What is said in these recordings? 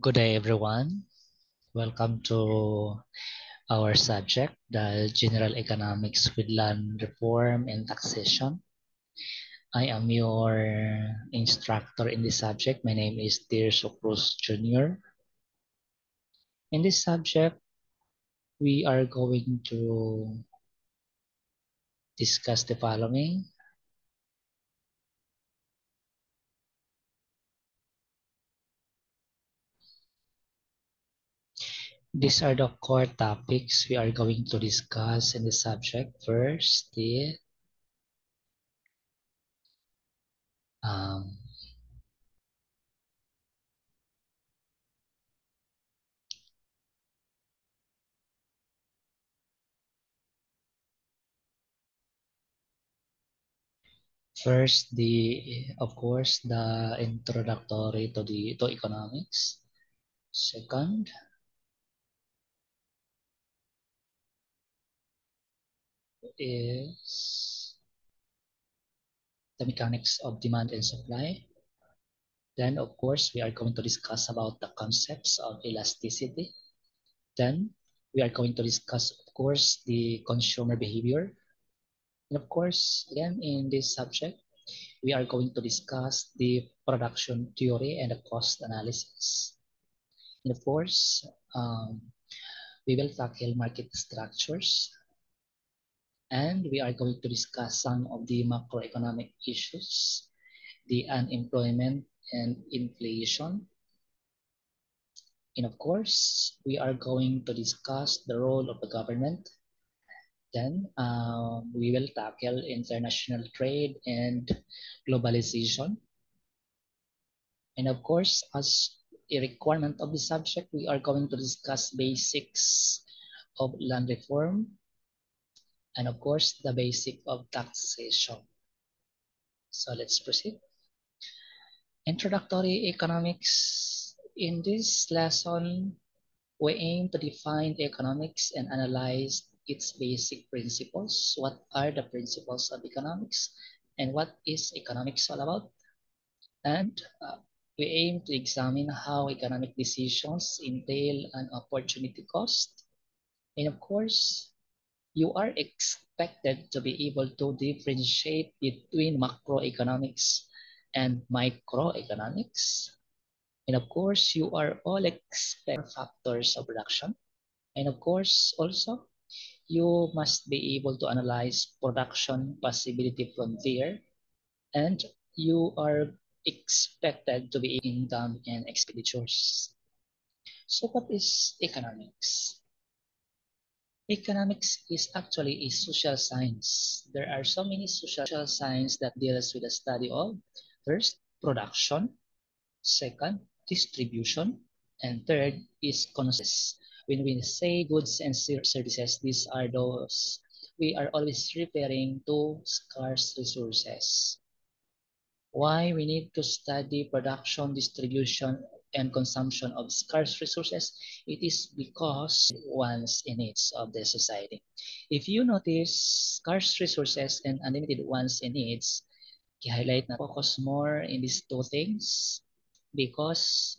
Good day, everyone. Welcome to our subject, the General Economics with Land Reform and Taxation. I am your instructor in this subject. My name is Tirso Cruz Jr. In this subject, we are going to discuss the following. These are the core topics we are going to discuss in the subject. First, um, of course, the introductory to economics. Second is the mechanics of demand and supply. Then, of course, we are going to discuss about the concepts of elasticity. Then, we are going to discuss, of course, the consumer behavior. And of course, again, in this subject, we are going to discuss the production theory and the cost analysis. And of course, we will tackle market structures, and we are going to discuss some of the macroeconomic issues, the unemployment and inflation. And of course, we are going to discuss the role of the government. Then we will tackle international trade and globalization. And of course, as a requirement of the subject, we are going to discuss basics of land reform and of course the basic of taxation. So let's proceed. Introductory economics. In this lesson, we aim to define economics and analyze its basic principles. What are the principles of economics and what is economics all about? And we aim to examine how economic decisions entail an opportunity cost. And of course, you are expected to be able to differentiate between macroeconomics and microeconomics. And of course, you are all expect factors of production. And of course, also, you must be able to analyze production possibility from there. And you are expected to be income and expenditures. So what is economics? Economics is actually a social science. There are so many social science that deals with the study of first, production, second, distribution, and third is consumption. When we say goods and services, these are those we are always referring to scarce resources. Why we need to study production, distribution, and consumption of scarce resources? It is because wants and needs of the society. If you notice scarce resources and unlimited wants and needs, i-highlight na focus more in these two things because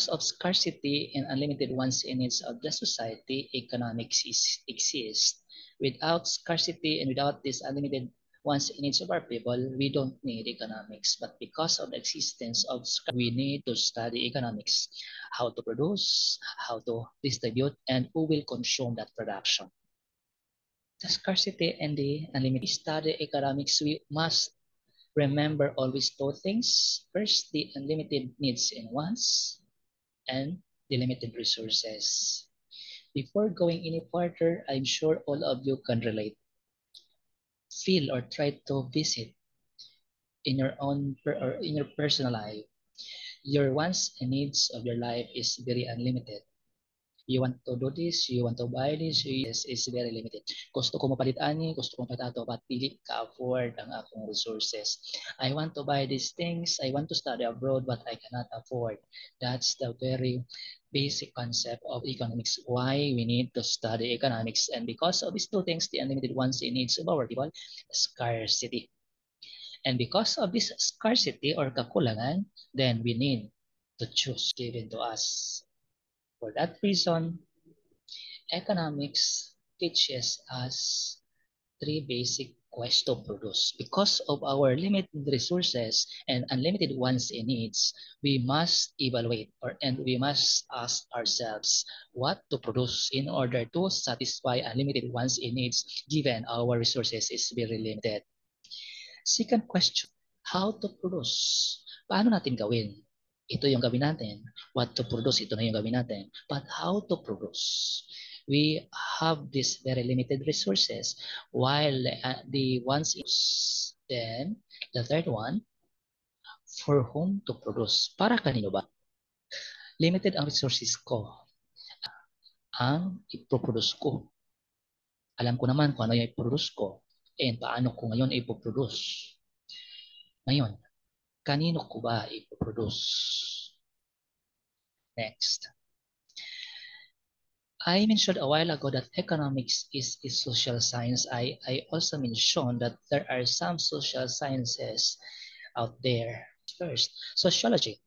of scarcity and unlimited wants and needs of the society, economics exists. Without scarcity and without this unlimited wants and needs of our people, we don't need economics. But because of the existence of scarcity, we need to study economics, how to produce, how to distribute, and who will consume that production. The scarcity and the unlimited study economics, we must remember always two things. First, the unlimited needs and wants, and the limited resources. Before going any further, I'm sure all of you can relate, feel, or try to visit in your own or in your personal life. Your wants and needs of your life is very unlimited. You want to do this, you want to buy this, is very limited. Gusto ko mapalit ani, gusto ko mapalit ato, but dili ka afford ang akong resources. I want to buy these things, I want to study abroad, but I cannot afford. That's the very basic concept of economics, why we need to study economics. And because of these two things, the unlimited wants and needs of our people, scarcity. And because of this scarcity or kakulangan, then we need to choose given to us. For that reason, economics teaches us three basic questions to produce. Because of our limited resources and unlimited wants and needs, we must evaluate and we must ask ourselves what to produce in order to satisfy unlimited wants and needs given our resources is very limited. Second question, how to produce? Paano natin gawin? Ito yung gawin natin. What to produce, ito na yung gawin natin. But how to produce? We have these very limited resources while the ones is then the third one, for whom to produce? Para kanino ba? Limited ang resources ko. Ang ipoproduce ko. Alam ko naman kung ano yung ipoproduce ko and paano ko ngayon ipoproduce. Ngayon, kanino ko ba ipoproduce? Next. I mentioned a while ago that economics is a social science. I also mentioned that there are some social sciences out there. First, sociology.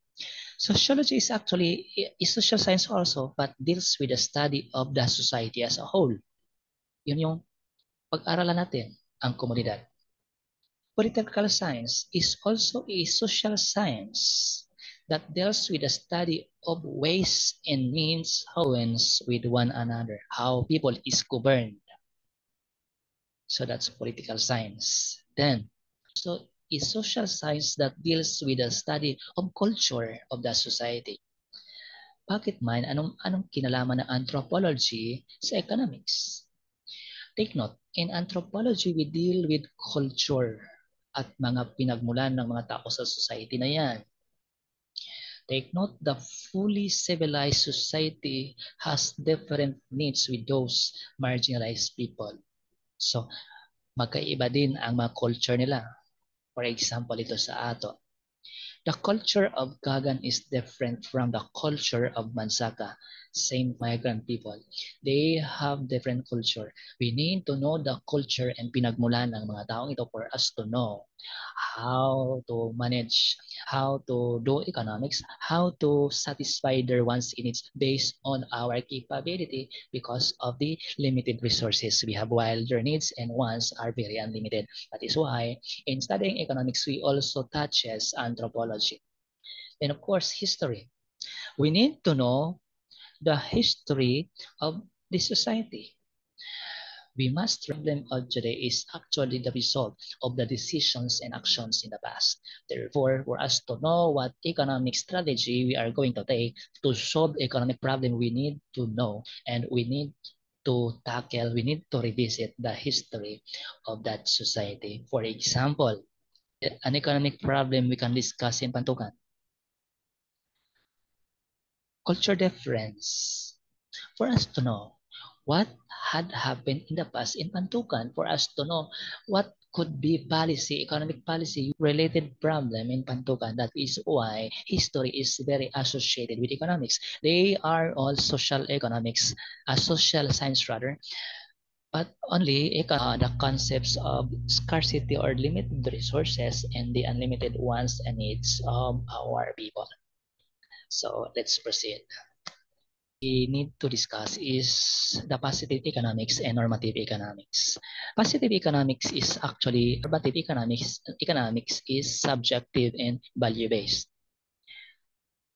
Sociology is actually a social science also, but deals with the study of the society as a whole. Yun yung pag-aralan natin, ang komunidad. Political science is also a social science that deals with the study of ways and means influence with one another, how people is governed. So that's political science. Then, so is social science that deals with the study of culture of the society. Bakit man? Anong kinalaman ng anthropology sa economics? Take note, in anthropology, we deal with culture at mga pinagmulan ng mga tao sa society na yan. Take note, the fully civilized society has different needs with those marginalized people. So, magkaiba din ang mga culture nila. For example, ito sa ato. The culture of Kagan is different from the culture of Mansaka, same migrant people. They have different culture. We need to know the culture and pinagmulan ng mga taong ito for us to know how to manage, how to do economics, how to satisfy their wants and needs based on our capability because of the limited resources we have while their needs and wants are very unlimited. That is why in studying economics, we also touches anthropology. And of course, history. We need to know the history of the society. We must problem of today is actually the result of the decisions and actions in the past. Therefore, for us to know what economic strategy we are going to take to solve economic problem, we need to know and we need to tackle, we need to revisit the history of that society. For example, an economic problem we can discuss in Pantukan. Culture difference. For us to know what had happened in the past in Pantukan, for us to know what could be policy, economic policy related problem in Pantukan. That is why history is very associated with economics. They are all social economics, social science rather, but only the concepts of scarcity or limited resources and the unlimited wants and needs of our people. So let's proceed. We need to discuss is the positive economics and normative economics. Positive economics is actually normative economics is subjective and value-based.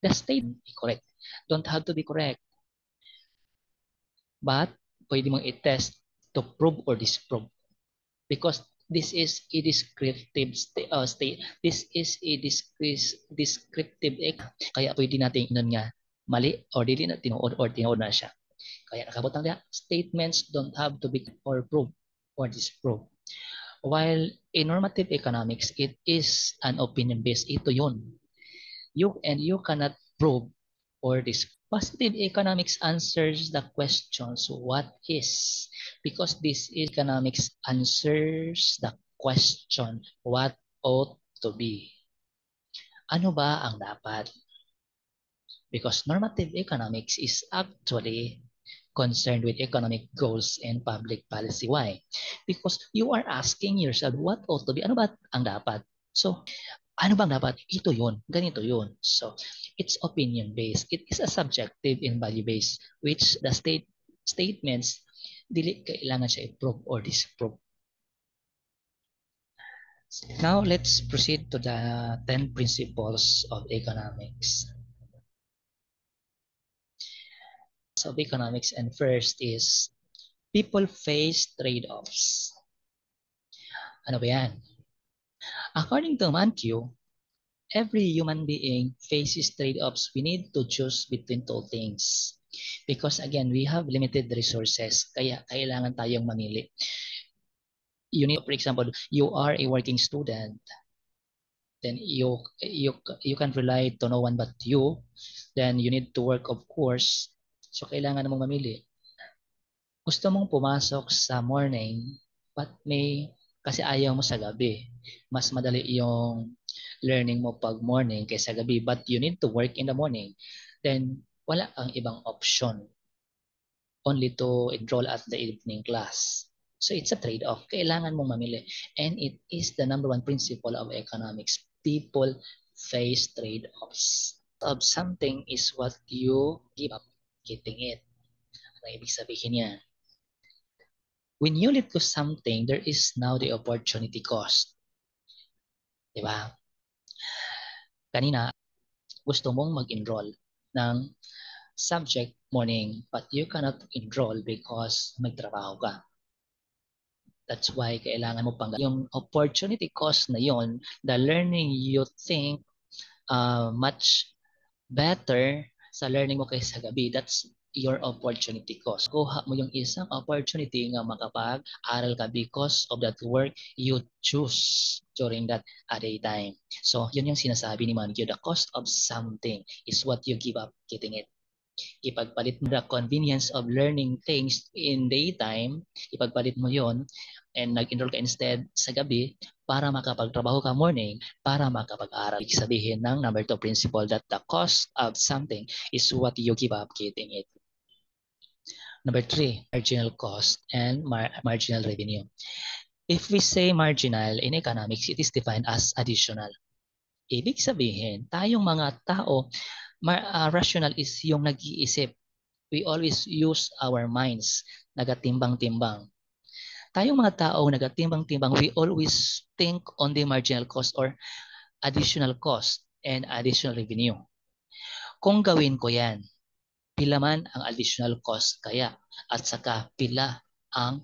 The statement is correct. Don't have to be correct. But pwede mong i-test to prove or disprove. Because this is a descriptive state. This is a descriptive kaya pwede natin inon nga mali or dili na tinuod or tinuod na siya. Kaya nakabutang diha, statements don't have to be or prove or disprove. While in normative economics, it is an opinion-based. Ito yun. You cannot prove or disprove. Positive economics answers the questions what is, because this is economics answers the question what ought to be. Ano ba ang dapat? Because normative economics is actually concerned with economic goals and public policy. Why? Because you are asking yourself what ought to be. Ano ba ang dapat? So, Ano bang dapat? Ito yun. Ganito yun. So, it's opinion-based. It is a subjective and value-based, which the statements, dili kailangan siya i-prove or disprove. Now, let's proceed to the 10 principles of economics. Of economics, and first is people face trade-offs. Ano ba yan? According to Mankiw, every human being faces trade-offs. We need to choose between two things. Because again, we have limited resources, kaya kailangan tayong mamili. You need, for example, you are a working student, then you can rely to no one but you. Then you need to work, of course. So kailangan mong mamili. Gusto mong pumasok sa morning, but kasi ayaw mo sa gabi. Mas madali yung learning mo pag morning kaysa gabi, but you need to work in the morning. Then wala kang ibang option, only to enroll at the evening class. So it's a trade-off. Kailangan mong mamili. And it is the number one principle of economics. People face trade-offs. Of something is what you give up getting it. Ano ibig sabihin niya? When you let go something, there is now the opportunity cost. Diba? Kanina, gusto mong mag-enroll ng subject morning, but you cannot enroll because may trabaho ka. That's why kailangan mo pang yung opportunity cost na yon, the learning you think much better sa learning mo kaysa gabi. That's your opportunity cost. Kuha mo yung isang opportunity nga makapag-aral ka because of that work you choose during that daytime. So, yun yung sinasabi ni Mankiw. The cost of something is what you give up getting it. Ipagpalit mo the convenience of learning things in daytime, ipagpalit mo yon and nag-enroll ka instead sa gabi para makapagtrabaho ka morning, para makapag-aral. Ibig sabihin ng number 2 principle that the cost of something is what you give up getting it. Number 3, marginal cost and marginal revenue. If we say marginal in economics, it is defined as additional. Ibig sabihin, tayong mga tao, rational is yung nag-iisip. We always use our minds, nagatimbang-timbang. Tayong mga tao nagatimbang-timbang, we always think on the marginal cost or additional cost and additional revenue. Kung gawin ko yan, pila man ang additional cost kaya at saka pila ang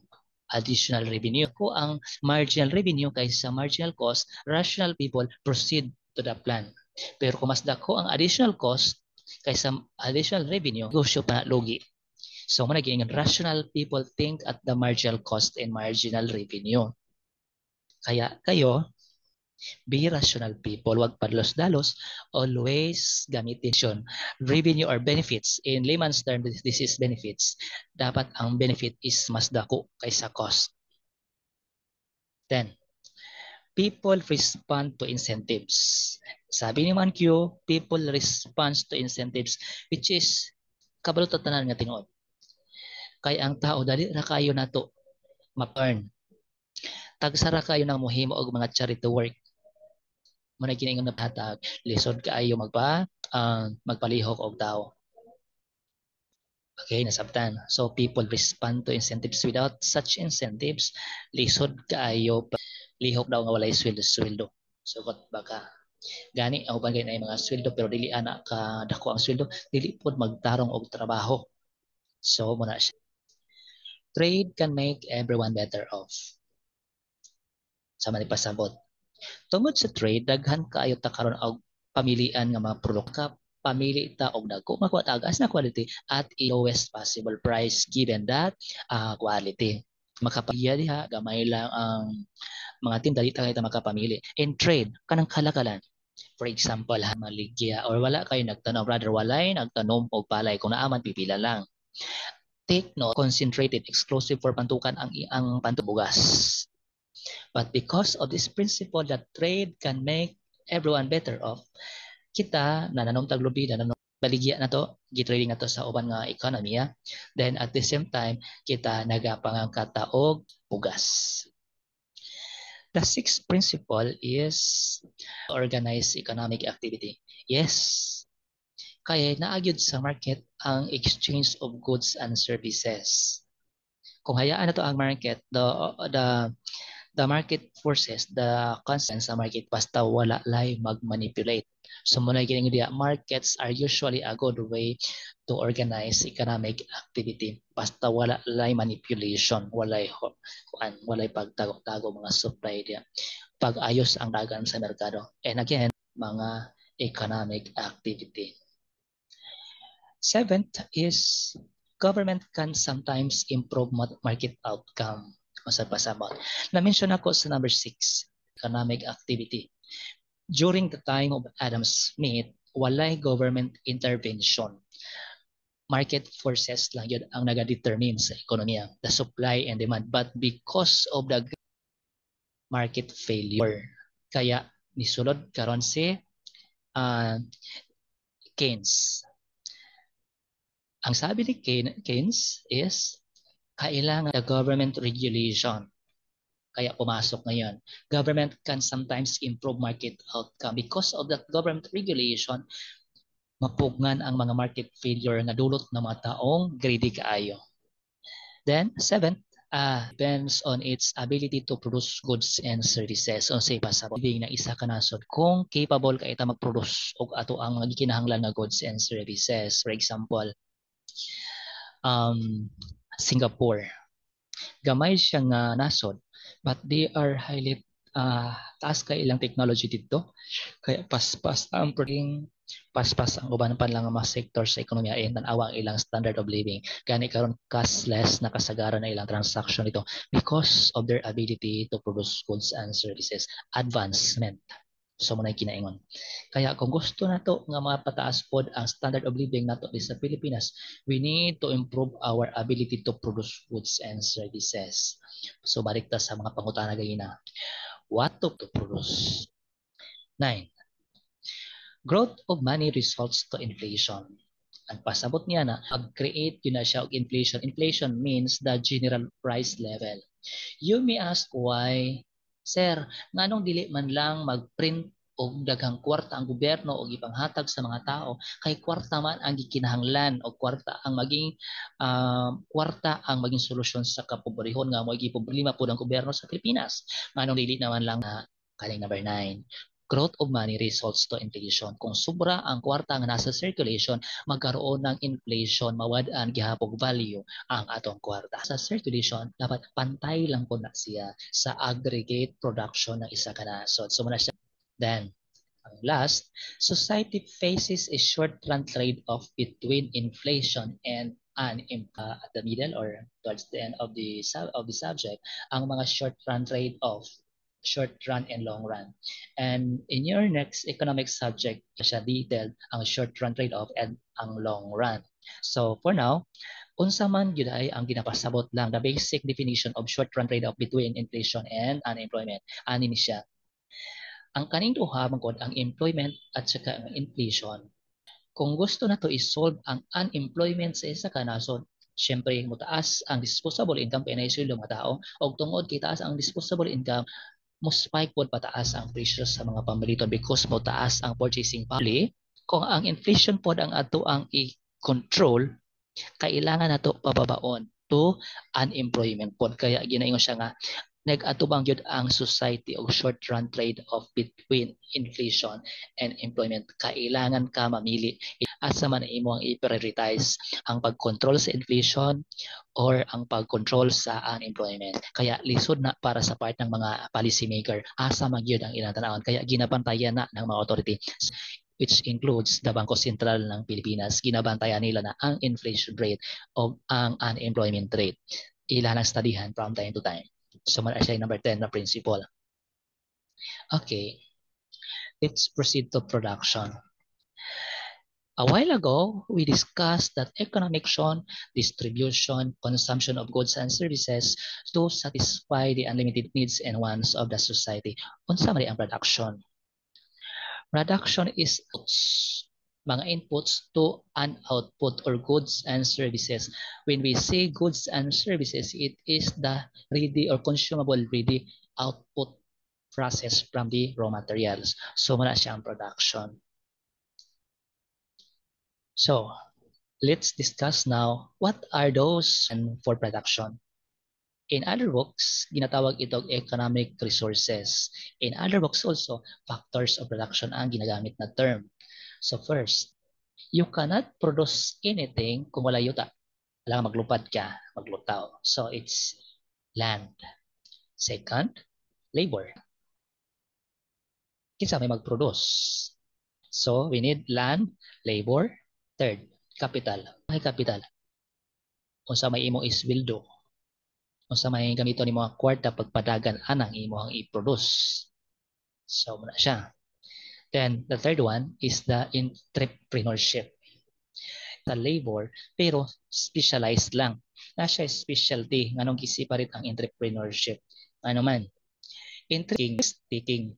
additional revenue. Kung ang marginal revenue kaysa marginal cost, rational people proceed to the plan. Pero kung mas dako ang additional cost kaysa additional revenue, negosyo pa lugi. So, managing rational people think at the marginal cost and marginal revenue. Kaya kayo, be rational people. Huwag padlos-dalos. Always gamitin revenue or benefits. In layman's term, this is benefits. Dapat ang benefit is mas dako kaysa cost. Then, people respond to incentives. Sabi ni Mankiw, people respond to incentives, which is kabalutatanan nga tinuod. Kaya ang tao, dali ra kayo na to ma-earn. Tagsara kayo ng muhimo og mga charity work. Muna kini nga nahatag, lisod kaayo magpalihok og tao. Okay, nasabtan. So people respond to incentives. Without such incentives, lisod kaayo lihok daw nga walay sweldo. So baka gani ang uban na mga sweldo pero dili ana ka dako ang sweldo, dili pod magtarong og trabaho. So muna siya. Trade can make everyone better off. Sa manipasabot. Tungod sa trade, daghan kaayo ta karon og pamilian nga mga produkto. Pamili ta og dagko makuha ta as na quality at lowest possible price given that quality. Makapamilya diha, gamay lang ang mga tinda dito kayo makapamili. In trade, kanang kalakalan. For example, maligya or wala kayo nagtanom, rather walay nagtanom og palay kung naaman pipila lang. Take note, concentrated, exclusive for pantukan ang pantubugas. But because of this principle that trade can make everyone better off, kita nananom taglubi, nananom baligya na to, gitrading na to sa uban nga ekonomiya. Then at the same time, kita nagapangangkata og bugas. The sixth principle is organize economic activity. Yes, kaya naagyod sa market ang exchange of goods and services. Kung hayaan na to ang market, the market forces, the constant sa market basta wala lay mag-manipulate. So muna gining diya, markets are usually a good way to organize economic activity. Basta wala lay manipulation, walay pagtago-tago mga supply diya. Pag-ayos ang dagan sa merkado. And again, mga economic activity. Seventh is government can sometimes improve market outcome. Masabasabot. Na-mention ako sa number 6, economic activity. During the time of Adam Smith, walay government intervention. Market forces lang yun ang nag-determine sa ekonomiya, the supply and demand. But because of the market failure, kaya nisulod karon si Keynes. Ang sabi ni Keynes is kailangan the government regulation. Kaya pumasok ngayon. Government can sometimes improve market outcome. Because of that government regulation, mapugnan ang mga market failure na dulot ng mga taong greedy kaayo. Then, seventh, depends on its ability to produce goods and services. O say pa sa ibig na isa ka nasod kung capable ka ita mag-produce og ato ang gikinahanglan nga goods and services. For example, Singapore. Gamay siya nga nasod, but they are highly taas kay ilang technology dito. Kaya paspas ang paspas ang uban pa lang mga sector sa ekonomiya ay tanawa ang ilang standard of living. Gani karon cashless na kasagaran na ilang transaction dito because of their ability to produce goods and services. Advancement. So muna kinaingon. Kaya kung gusto nato nga mapataas pod ang standard of living nato sa Pilipinas, we need to improve our ability to produce goods and services. So balik ta sa mga pangutana gayina. What to produce? 9. Growth of money results to inflation. Ang pasabot niya na mag-create yun na siya og inflation. Inflation means the general price level. You may ask why, sir, nganong dili man lang mag-print og daghang kwarta ang gobyerno og ipanghatag sa mga tao kay kwarta man ang gikinahanglan o kwarta ang maging solusyon sa kapobrehon nga mo giproblema pud ang gobyerno sa Pilipinas. Nganong dili naman lang na kaning number 9. Growth of money results to inflation. Kung sobra ang kwarta nga nasa circulation, magkaroon ng inflation, mawad-an gihapog value ang atong kwarta. Sa circulation, dapat pantay lang po na siya sa aggregate production ng isa ka nasod. So muna siya. Then, ang last, society faces a short-run trade-off between inflation and at the middle or towards the end of the subject, ang mga short-run trade-off, short run and long run. And in your next economic subject, siya detailed ang short run trade-off and ang long run. So for now, unsa man gyud ay ang ginapasabot lang the basic definition of short run trade-off between inflation and unemployment. Ani ni siya. Ang kaning duha mangkod ang employment at saka ang inflation. Kung gusto na to i-solve ang unemployment sa isa ka nasod, syempre mutaas ang disposable income pinaisulong mga tao og tungod kay taas ang disposable income, mo spike po pataas ang presyo sa mga pamiliton because mo taas ang purchasing power. Kung ang inflation po ang ato ang i-control, kailangan nato pababaon to unemployment po. Kaya ginaingon siya nga nag-atubang yun ang society o short-run trade-off between inflation and employment. Kailangan ka mamili asa man imo ang i-prioritize ang pag-control sa inflation or ang pag-control sa unemployment. Kaya lisod na para sa part ng mga policy maker asa man yun ang ilang tanawon. Kaya ginabantayan na ng mga authority which includes the Bangko Sentral ng Pilipinas. Ginabantayan nila na ang inflation rate o ang unemployment rate. Ilan ang studyhan from time to time. So, siya yung number 10 na principle. Okay. Let's proceed to production. A while ago, we discussed that economic distribution, consumption of goods and services to satisfy the unlimited needs and wants of the society. Unsa man ang production? Production is mga inputs to an output or goods and services. When we say goods and services, it is the ready or consumable ready output process from the raw materials. So muna siyang production. So let's discuss now what are those for production. In other books, ginatawag itong economic resources. In other books also, factors of production ang ginagamit na term. So first, you cannot produce anything kung wala yuta. Kailangan maglupad ka, maglutaw. So it's land. Second, labor. Kinsa may mag-produce. So we need land, labor. Third, capital. May capital. Unsa may imo isweldo. Unsa may gamito ni mga kwarta pagpadagan anang imo ang i-produce. So muna siya. Then the third one is the entrepreneurship. The labor pero specialized lang. Na siya specialty nganong gi-separate ang entrepreneurship. Ano man? Taking.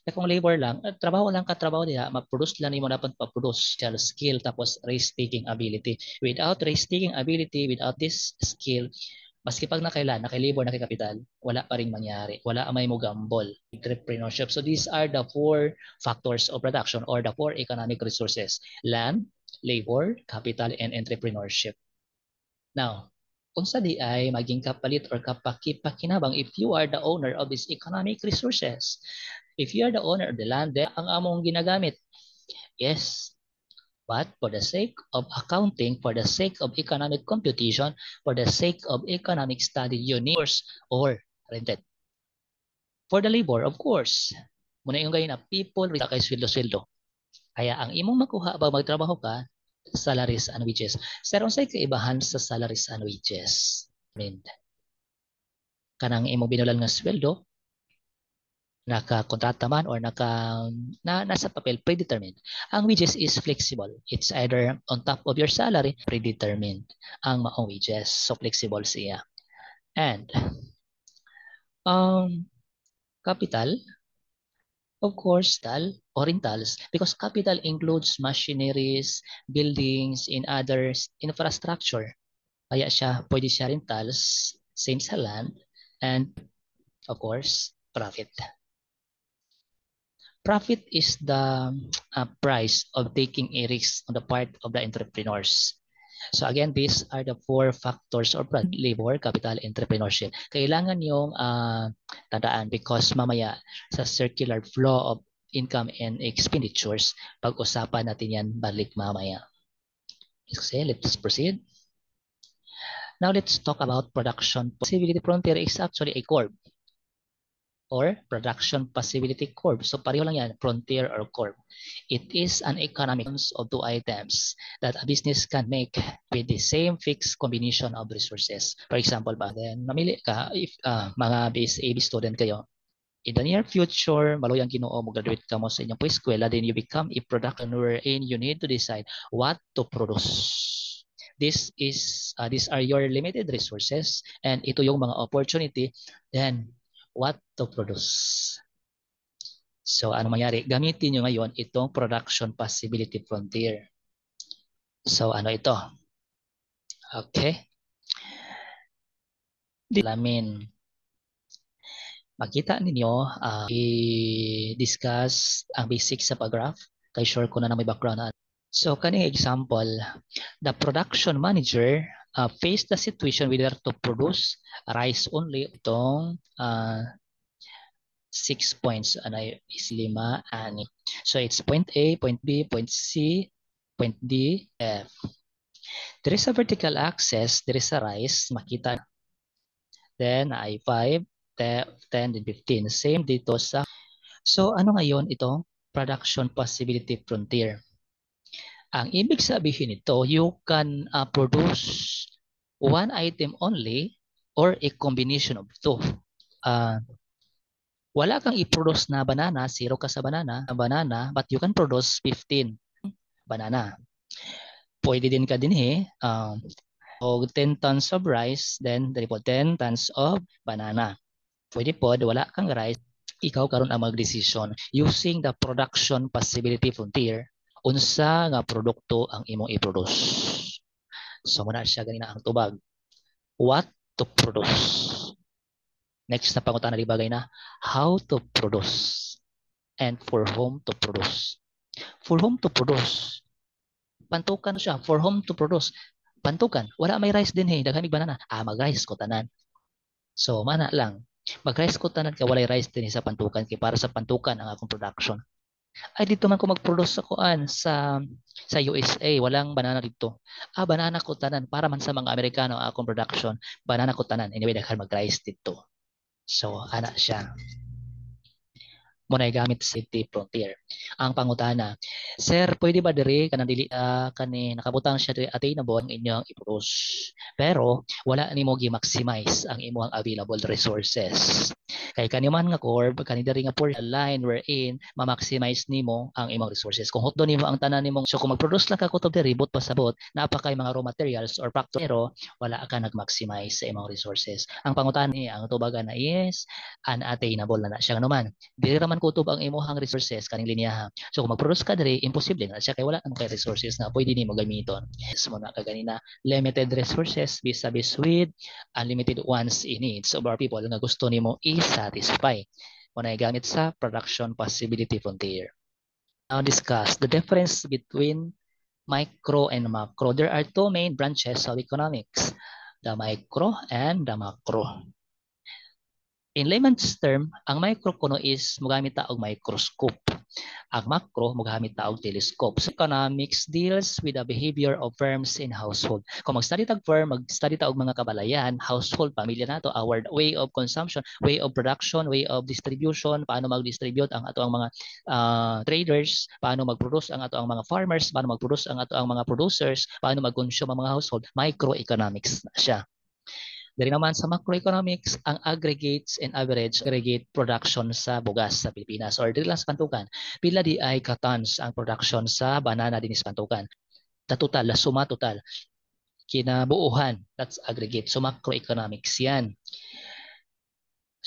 Kung labor lang, trabaho lang katrabaho diha, mag-produce lang nimo dapat pa-produce skill tapos risk-taking ability. Without risk-taking ability, without this skill, maski pag naka-labor, naka-capital, wala pa ring mangyari. Wala may mo gamble. Entrepreneurship. So these are the 4 factors of production or the 4 economic resources. Land, labor, capital, and entrepreneurship. Now, unsa di ay maging kapalit or kapakipakinabang if you are the owner of these economic resources. If you are the owner of the land, then ang among ginagamit. Yes. But for the sake of accounting, for the sake of economic computation, for the sake of economic study, you need or rented. For the labor, of course, muna yung gayon na people with kay sweldo-sweldo. Kaya ang imong makuha pag magtrabaho ka, salaries and wages. Sir, unsay kaibahan sa salaries and wages? Kanang imong binulan nga sweldo, naka-kontrata man or nasa papel, predetermined. Ang wages is flexible. It's either on top of your salary, predetermined ang maong wages. So flexible siya. And capital, of course, or rentals, because capital includes machineries, buildings, and other infrastructure. Kaya pwede siya rentals, same sa land, and of course, profit. Profit is the price of taking a risk on the part of the entrepreneurs. So again, these are the 4 factors of labor, capital, entrepreneurship. Kailangan yung tandaan because mamaya sa circular flow of income and expenditures, pag-usapan natin yan balik mamaya. Okay, let's proceed. Now let's talk about production possibility frontier is actually a curve or production possibility curve. So pareho lang yan, frontier or curve. It is an economic of 2 items that a business can make with the same fixed combination of resources. For example, then mamili ka if mga BSAB student kayo, in the near future, maluyang Ginoo mo graduate ka mo sa inyong eskwela, then you become a production wherein you need to decide what to produce. These are your limited resources and ito yung mga opportunity, then what to produce. So ano mangyari? Gamitin nyo ngayon itong production possibility frontier. So ano ito? Okay. Alamin. Makita ninyo, i-discuss ang basics sa pag-graph. Kay sure ko na may background. So kaning example, the production manager faced the situation whether to produce rice only. Itong 6 points is 5, 6. So it's point A, point B, point C, point D, F. There is a vertical axis, there is a rise, makita. Then I 5, 10, then 15. Same dito sa. So ano ngayon itong production possibility frontier? Ang ibig sabihin nito, you can produce one item only or a combination of 2. Wala kang i-produce na banana, 0 ka sa banana, but you can produce 15 banana. Pwede din ka din o 10 tons of rice, then 10 tons of banana. Pwede po, wala kang rice, ikaw karon ang mag-decision using the production possibility frontier unsa nga produkto ang imong i-produce. So muna siya ganina ang tubag. What to produce? Next na pangutana di bagay na how to produce and for whom to produce. For whom to produce. Pantukan siya. For whom to produce. Pantukan. Wala may rice din daghanig banana. Mag-rice ko tanan. So mana lang. Mag-rice ko tanan kay walay rice din sa pantukan kay para sa pantukan ang akong production. Ay dito man ko mag-produce sa kuan sa USA, walang banana dito. Banana ko tanan para man sa mga Amerikano ang akong production. Banana ko tanan. Anyway, daghan mag-rice dito. So ana siya. Muna gamit sa safety frontier. Ang pangutana, Sir, pwede ba diri kanang dili kani nakabutang siya diri attainable ang inyong i-produce. Pero wala nimo gi-maximize ang imong available resources. Kay kani man nga core kani diri nga for line wherein ma-maximize nimo ang imong resources. Kung hotdo nimo ang tanan nimong so kung mag-produce lang ka kutob diri but pasabot napaka kay mga raw materials or factor pero wala ka nag-maximize sa imong resources. Ang pangutana niya ang tubagan na is unattainable na siya naman. Dili raman kutob ang imuhang resources kaning linyaha. So kung mag-produce ka diri, imposible na siya kay wala namang kay resources na pwede nimo gamiton. So muna ka ganina, limited resources vis-a-vis with unlimited wants and needs of our people nga gusto nimo i-satisfy. Muna gamit sa production possibility frontier. Now discuss the difference between micro and macro. There are two main branches of economics, the micro and the macro. In layman's term, ang micro kuno is mogamit ta og microscope. Ang macro mogamit ta og telescope. So, economics deals with the behavior of firms in household. Kung mag-study tag firm, mag-study ta og mga kabalayan, household, pamilya nato, our way of consumption, way of production, way of distribution, paano mag-distribute ang ato ang mga traders, paano mag-produce ang ato ang mga farmers, paano mag-produce ang ato ang mga producers, paano mag-consume ang mga household, microeconomics na siya. Dari naman sa macroeconomics, ang aggregates and average aggregate production sa bugas sa Pilipinas or dili lang sa Pantukan. Pila di ay katons ang production sa banana dinis Pantukan. The total, la suma total. Kinabuuhan, that's aggregate. So macroeconomics yan.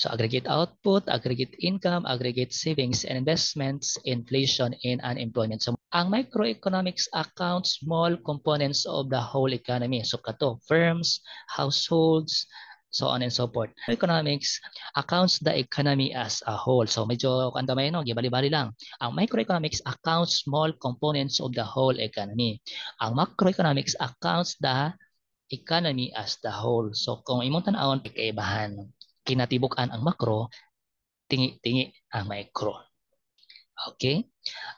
So aggregate output, aggregate income, aggregate savings and investments, inflation, and unemployment. So ang microeconomics accounts small components of the whole economy. So kato, firms, households, so on and so forth. Economics accounts the economy as a whole. So medyo kandamay no, gibali-bali lang. Ang microeconomics accounts small components of the whole economy. Ang macroeconomics accounts the economy as the whole. So kung imong tan-awon kaibahan, kinatibuk-an ang macro, tingi-tingi ang micro. Okay?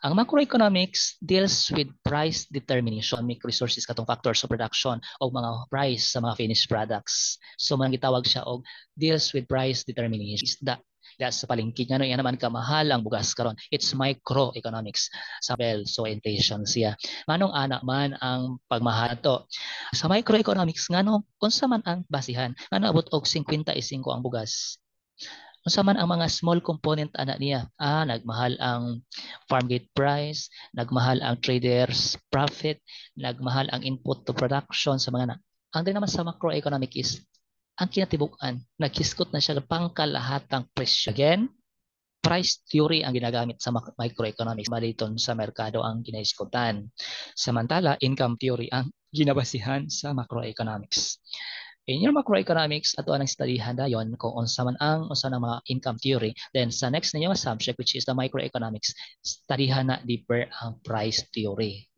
Ang macroeconomics deals with price determination, economic resources katong factors of production o mga price sa mga finished products. So man gitawag siya og deals with price determination. Isda sa palengke nga no yan naman kamahal ang bugas karon. It's microeconomics. So inflation siya. Manong ana man ang pagmahal to. Sa microeconomics ngano unsa man ang basihan? Ngano abot og 55 ang bugas? Unsa man ang mga small component ana niya? Nagmahal ang farm gate price, nagmahal ang traders profit, nagmahal ang input to production sa mga ang din naman sa macroeconomic is ang kinatibuk-an, nagkiskot na siya pangkalahatang presyo. Again, price theory ang ginagamit sa microeconomics. Maliton sa merkado ang ginaiskutan. Samantala, income theory ang ginabasihan sa macroeconomics. In your macroeconomics, ato ang studyhan dayon kung unsa man ang unsa ng mga income theory. Then sa next ninyo subject which is the microeconomics, studyhan na deeper ang price theory.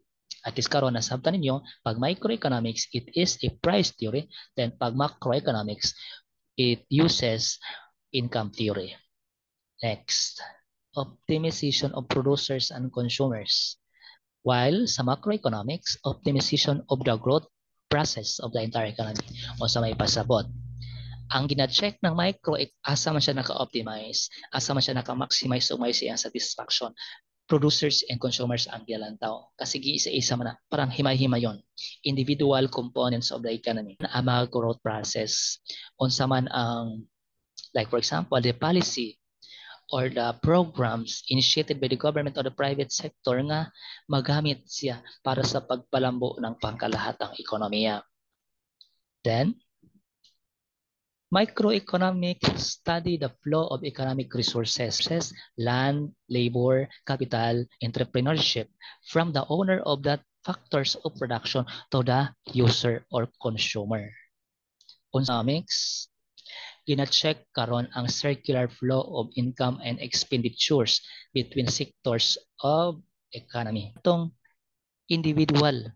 At least karon nasabtan ninyo, pag microeconomics, it is a price theory. Then pag macroeconomics, it uses income theory. Next, optimization of producers and consumers. While sa macroeconomics, optimization of the growth process of the entire economy o sa may pasabot. Ang gina-check ng micro, asa man siya naka-optimize, asa man siya naka-maximize o may siyang satisfaction. Producers and consumers ang gilantaw. Kasi giisa-isa man na, parang himay-himay yon. Individual components of the economy na ang mga growth process. Unsa man ang, like for example, the policy or the programs initiated by the government or the private sector nga magamit siya para sa pagpalambo ng pangkalahatang ekonomiya. Then, microeconomics study the flow of economic resources, land, labor, capital, entrepreneurship, from the owner of that factors of production to the user or consumer. Economics Gina-check karon ang circular flow of income and expenditures between sectors of economy. Itong individual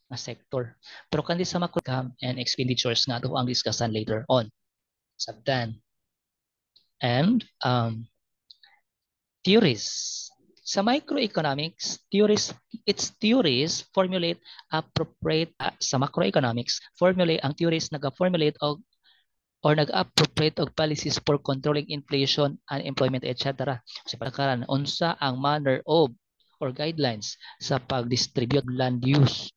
na sector. Pero kandi sa macro income and expenditures nga ito ang discussion later on. Sabdan. And theories. Sa microeconomics, its theories formulate appropriate sa macroeconomics, ang theories naga-formulate or nag-appropriate og policies for controlling inflation, unemployment, etc. Sa pagkaran, unsa ang manner of or guidelines sa pag-distribute land use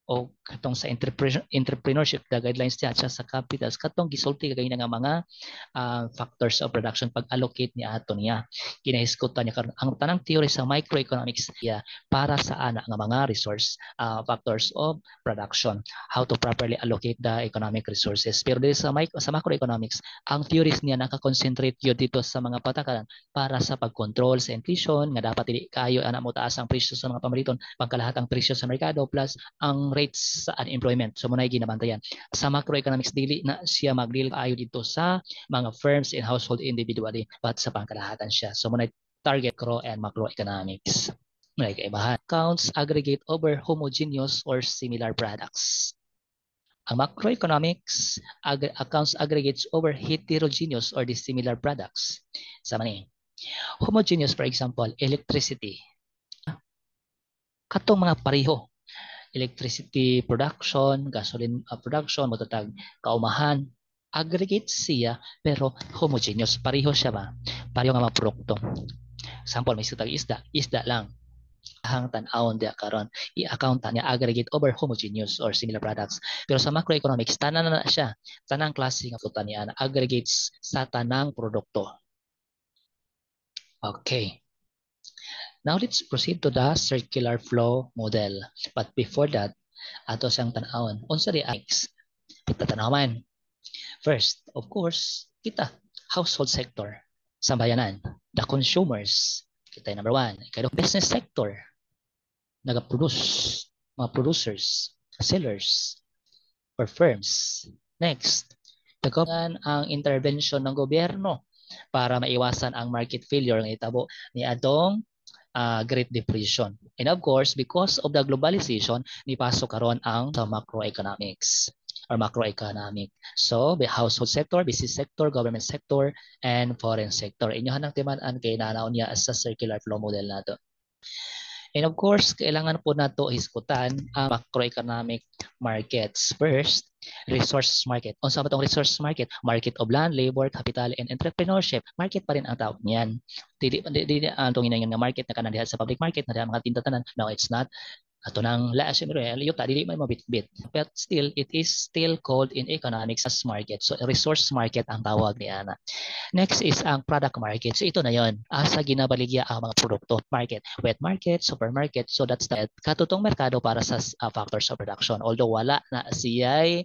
o katong sa entrepreneurship, the guidelines niya sa capitals, katong gisulti kagay nga mga factors of production pag-allocate ni ato niya. Kinahisgutan niya karon ang tanang theory sa microeconomics niya para sa ana nga mga resource factors of production, how to properly allocate the economic resources. Pero dito sa macroeconomics, ang theories niya naka-concentrate yun dito sa mga patakaran para sa pag-control sa inflation, nga dapat dili kayo ana mo taas ang presyo sa mga pamariton, pagkalahatang presyo sa merkado, plus ang rates sa unemployment. So munay ginabantayan. Sa macroeconomics, dili na siya magdili ayo dito sa mga firms and household individually, but sa pangkalahatan siya. So munay target macro and macroeconomics. Munay kaibahan. Accounts aggregate over homogeneous or similar products. Ang macroeconomics accounts aggregates over heterogeneous or dissimilar products. Sa mani. Homogeneous, for example, electricity. Katong mga pareho. Electricity production, gasoline production, matatag kaumahan, aggregate siya pero homogeneous, pareho siya ba? Pareho nga mga produkto. Example, may sutag isda lang. Hang tan-awon dia karon i-account niya aggregate over homogeneous or similar products. Pero sa macroeconomics, tanan na siya, tanang klase nga fruta niya na aggregates sa tanang produkto. Okay. Now let's proceed to the circular flow model. But before that, ato siyang tan-awon. Unsa di X? Itatanawan. First, of course, kita, household sector, sambayanan, the consumers, kita yung number one. Ikaw business sector, nag-produce, mga producers, sellers, or firms. Next, nagkaroon ang intervention ng gobyerno para maiwasan ang market failure ng itabo ni atong Great Depression. And of course, because of the globalization, nipasok karon ang sa macroeconomics or macroeconomic. So, the household sector, business sector, government sector, and foreign sector. Inyohan ang timan-an kay nanaon niya sa circular flow model nato. And of course, kailangan po nato hisgutan ang macroeconomic markets. First, resource market. Unsa ba tong resource market? Market of land, labor, capital, and entrepreneurship. Market pa rin ang tawag niyan. Dili ang tungin nga market na kanan diha sa public market na diha mga tinda tanan. No, it's not. Ato nang laas yung yuta, dili may mabitbit. But still, it is still called in economics as market. So, resource market ang tawag ni Ana. Next is ang product market. So, ito na yon. Asa ginabaligya ang mga produkto. Market, wet market, supermarket. So, that's the katutong merkado para sa factors of production. Although wala na siya'y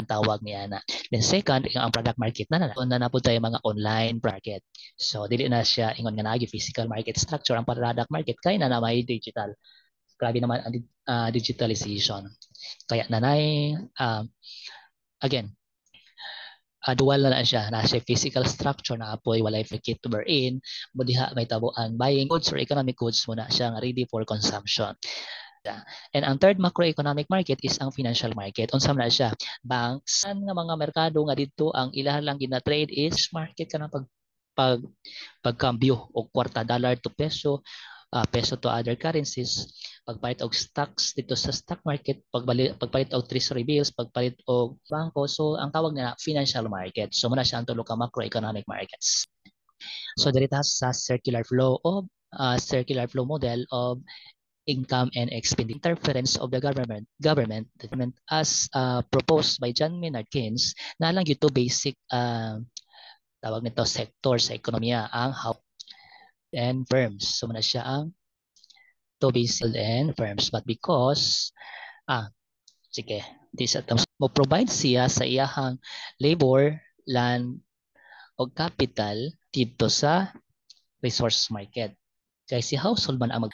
tawag ni Ana. Then second, ang product market na po tayo mga online market. So, dili na siya ingon nga nagi physical market structure. Ang product market kay na may digital. Grabe naman ang digitalization. Kaya nanay, again, dual na siya. Nasa physical structure na apoy, walay market to in, budiha may tabuan buying goods or economic goods muna siya ready for consumption. And ang third macroeconomic market is ang financial market. Unsa man na siya? Banks, nga mga merkado nga dito ang ilahan lang gina-trade is market ka ng pagkambyo o kwarta dollar to peso, peso to other currencies, pagpalit og stocks dito sa stock market, pagpalit og treasury bills, pagpalit og bangko. So ang tawag na financial market. So muna siya ang tulo ka macroeconomic markets. So dito sa circular flow model of income and expenditure interference of the government as proposed by John Maynard Keynes na lang ito basic tawag nito sector sa ekonomiya ang house and firms. So muna siya ang to basic and firms, but because sige, this mo provide siya sa iyahang labor, land o capital dito sa resource market. Kaya si household man ang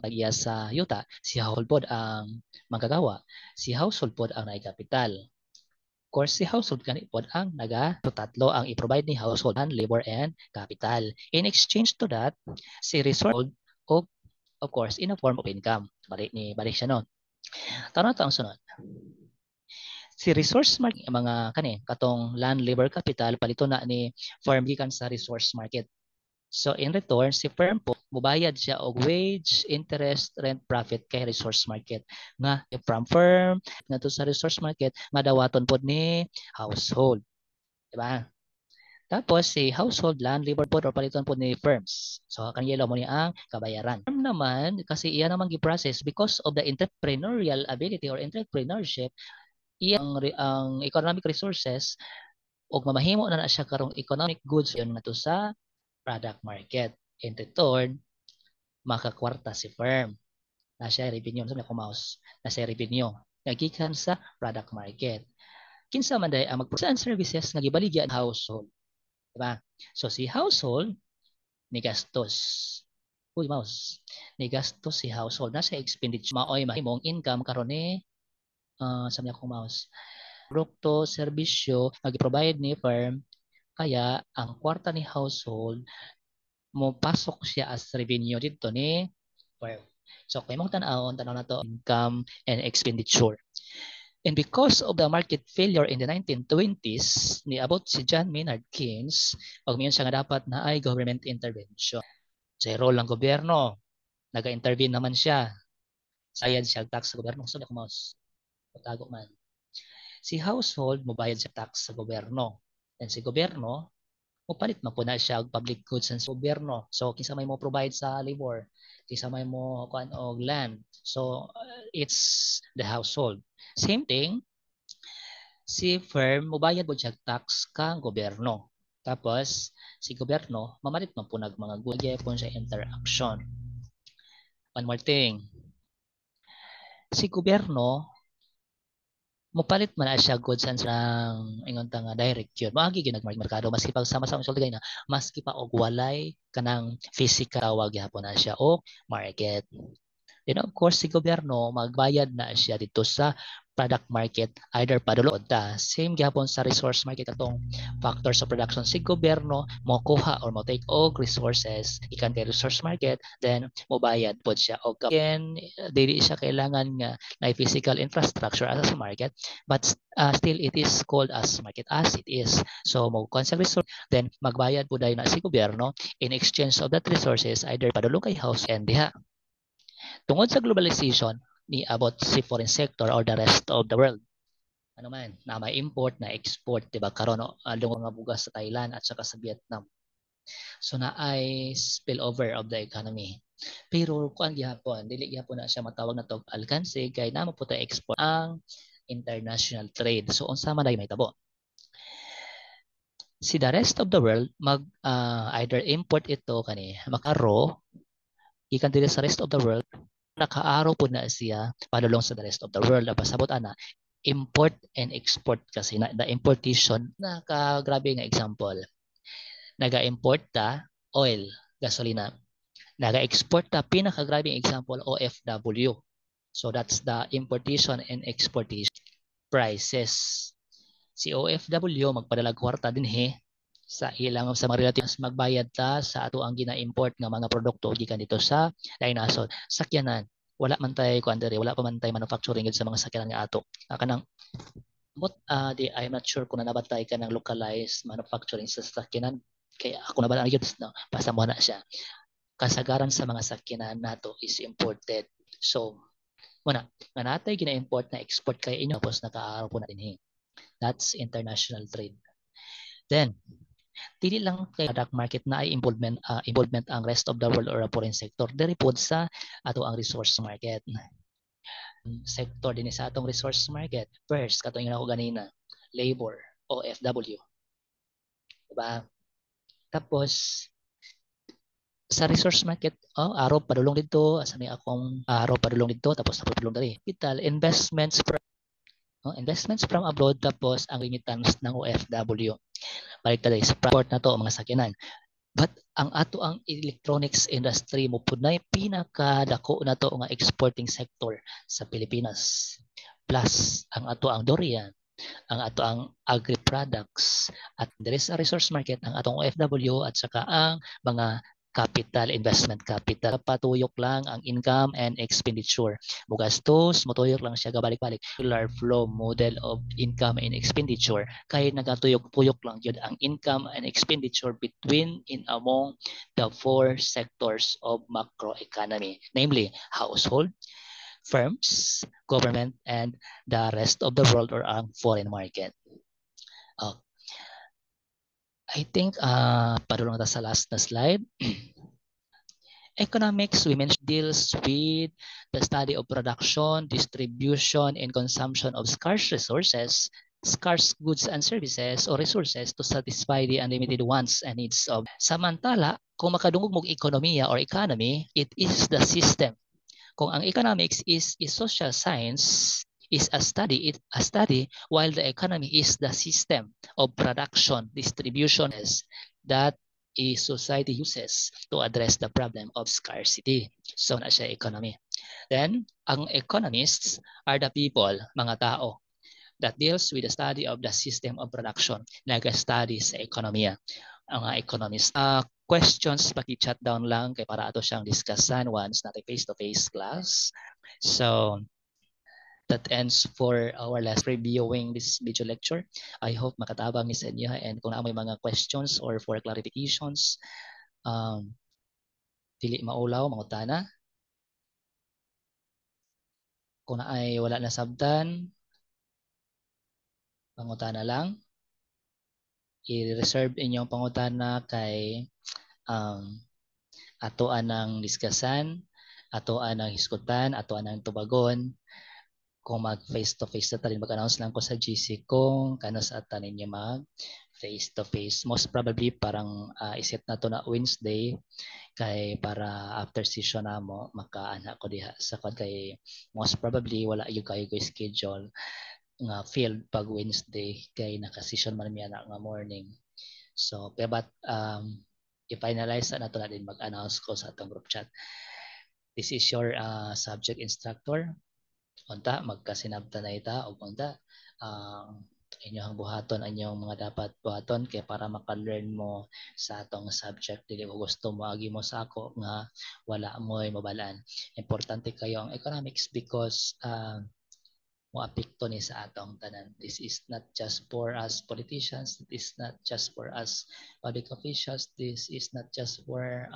tagiya sa yuta, si household pod ang magagawa, si household pod ang naikapital. course, si household gani pod ang tatlo ang i-provide ni household and labor and capital. In exchange to that, si resource of course in a form of income. Balik siya no. Tara to ang sunod. Si resource market mga katong land labor capital palito na ni farm gikan sa resource market. So in return, si firm po, mubayad siya og wage, interest, rent, profit kay resource market. Nga from firm nga to sa resource market, madawaton pod ni household. Diba? Tapos si household land labor pod or paliton pod ni firms. So kan yellow mo ni ang kabayaran. Firm naman kasi iya naman gi-process because of the entrepreneurial ability or entrepreneurship, iya ang economic resources og mamahimo na siya karong economic goods yon nga to sa product market. In return, makakwarta si firm. Nasa revenue, sabi ko mouse, nasa revenue. Nagikan sa product market. Kinsa man day ang magproduce services nga gibaligya ang household. Diba? So si household ni gastos. Uy, mouse. Ni gastos si household nasa expenditure maoy mahimong income karon ni sabi ko mouse. Produkto, serbisyo nga gi-provide ni firm kaya ang kwarta ni household mo pasok siya as revenue dito ni firm. So kay mo tanaw na to income and expenditure. And because of the market failure in the 1920s, niabot si John Maynard Keynes, pagmiyon siya nga dapat na ay government intervention. Sa role ng gobyerno, naga-intervene naman siya. Sayad siya tax sa gobyerno. So, mouse. Patago man. Si household, mubayad siya tax sa gobyerno. And si gobyerno, mupalit man po na siya og public goods sa gobyerno. So, kinsa may mo provide sa labor, kinsa may mo kuan og land. So, it's the household. Same thing, si firm mubayad po siya tax kang gobyerno. Tapos, si gobyerno, mamalit man po mga gulye po siya interaction. One more thing. Si gobyerno, mupalit man na siya goods and ingon ta nga direct yun. Maagi ginagmerkado maski pag sama-sama sa na maski pa og walay kanang physical tawag gyapon na siya og market. Then of course si gobyerno magbayad na siya dito sa product market either padulod ta same gyapon sa resource market atong factors of production. Si gobyerno mo kuha or mo take og resources ikan kay resource market then mobayad pod siya og again dili siya kailangan nga na physical infrastructure as a market but still it is called as market as it is. So mo conserve resource then magbayad pud na si gobyerno in exchange of that resources either padulong kay house and diha. Tungod sa globalization, niabot si foreign sector or the rest of the world. Ano man, na may import, na export, diba? Karon along mga bugas sa Thailand at saka sa Vietnam. So na ay spillover of the economy. Pero kuan gihapon, dili gihapon na siya matawag na tog alkanse kay namo po ta export ang international trade. So unsa man may tabo? Si the rest of the world mag either import ito kani makaro ikan dili sa rest of the world nakaaraw po na siya padulong sa the rest of the world. Pasabot ana, import and export kasi na the importation grabe nga example. Naga-import ta oil, gasolina. Naga-export ta pinakagrabe example OFW. So that's the importation and exportation prices. Si OFW magpadala kwarta dinhi sa ilang sa mga relatives magbayad ta sa ato ang gina-import nga mga produkto gikan dito sa lain nason. Sakyanan wala man tay kuandere wala pa man tay manufacturing sa mga sakyanan nga ato kanang I'm not sure kung nabatay ka ng localized manufacturing sa sakyanan kaya ako na ba ang no basta mo na siya kasagaran sa mga sakyanan nato is imported. So muna nga natay gina-import na export kay inyo tapos nakaaraw po na din that's international trade. Then dili lang kay product market na ay involvement ang rest of the world or a foreign sector diri pod sa ato ang resource market sector din sa atong resource market. First katong ako ganina labor OFW diba? Tapos sa resource market araw padulong dito asa may akong araw padulong dito tapos padulong diri capital investments from abroad tapos ang remittance ng OFW balik tayo sa transport na to mga sakyanan. But ang ato ang electronics industry mo pud nay pinakadako na to nga exporting sector sa Pilipinas. Plus ang ato ang durian, ang ato ang agri-products at there is a resource market ang atong OFW at saka ang mga capital, investment capital. Patuyok lang ang income and expenditure. Mugastos, mutuyok lang siya gabalik-balik. Regular flow model of income and expenditure. Kaya nagatuyok-tuyok lang yun ang income and expenditure between in among the four sectors of macroeconomy. Namely, household, firms, government, and the rest of the world or ang foreign market. I think padulong ta sa last na slide. Economics, we mentioned, deals with the study of production, distribution, and consumption of scarce resources, scarce goods and services or resources to satisfy the unlimited wants and needs of. Samantala, kung makadungog mong ekonomiya or economy, it is the system. Kung ang economics is social science, is a study while the economy is the system of production, distribution that a society uses to address the problem of scarcity. So na siya economy. Then, ang economists are the people, mga tao, that deals with the study of the system of production, nag-study sa ekonomiya. Ang mga economists. Questions, paki-chat down lang kay para ato siyang discussan once natin face-to-face class. So, that ends for our last reviewing this video lecture. I hope makatabang ni sa inyo and kung may mga questions or for clarifications, dili maulaw, mangutana. Kung ay wala na sabdan, pangutana lang. I-reserve inyong pangutana kay atoan ng diskasan, atoan ng hiskutan, atoan ng tubagon. Kung mag face-to-face na tayo, mag-announce lang ko sa GC kung kano sa ata ninyo mag face-to-face. Most probably parang iset na to na Wednesday kay para after session na mo makaana ko diha sa kay most probably wala yung kayo schedule nga field pag Wednesday kay naka-session man miya na nga morning. So but i-finalize na to na din mag-announce ko sa atong group chat. This is your subject instructor. Unta magkasinabtan na ita o unta inyong buhaton anyong mga dapat buhaton kay para maka-learn mo sa atong subject dili ko gusto mo agi mo sa ako nga wala mo mabalaan. Importante kayo ang economics because mo apekto ni sa atong tanan. This is not just for us politicians, this is not just for us public officials, this is not just for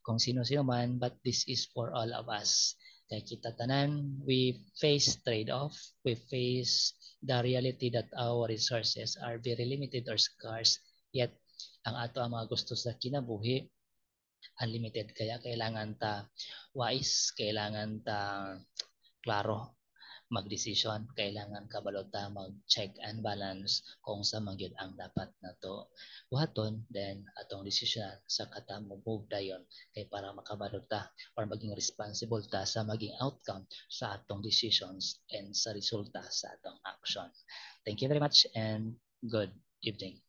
kung sino-sino man, but this is for all of us. Kaya kita tanan, we face trade-off, we face the reality that our resources are very limited or scarce, yet ang ato ang mga gusto sa kinabuhi, unlimited. Kaya kailangan ta wise, kailangan ta klaro mag-decision, kailangan kabalota mag-check and balance kung sa magyud ang dapat nato buhaton, then atong decision sa kata mo move dayon kay para makabalota or maging responsible ta sa maging outcome sa atong decisions and sa resulta sa atong action. Thank you very much and good evening.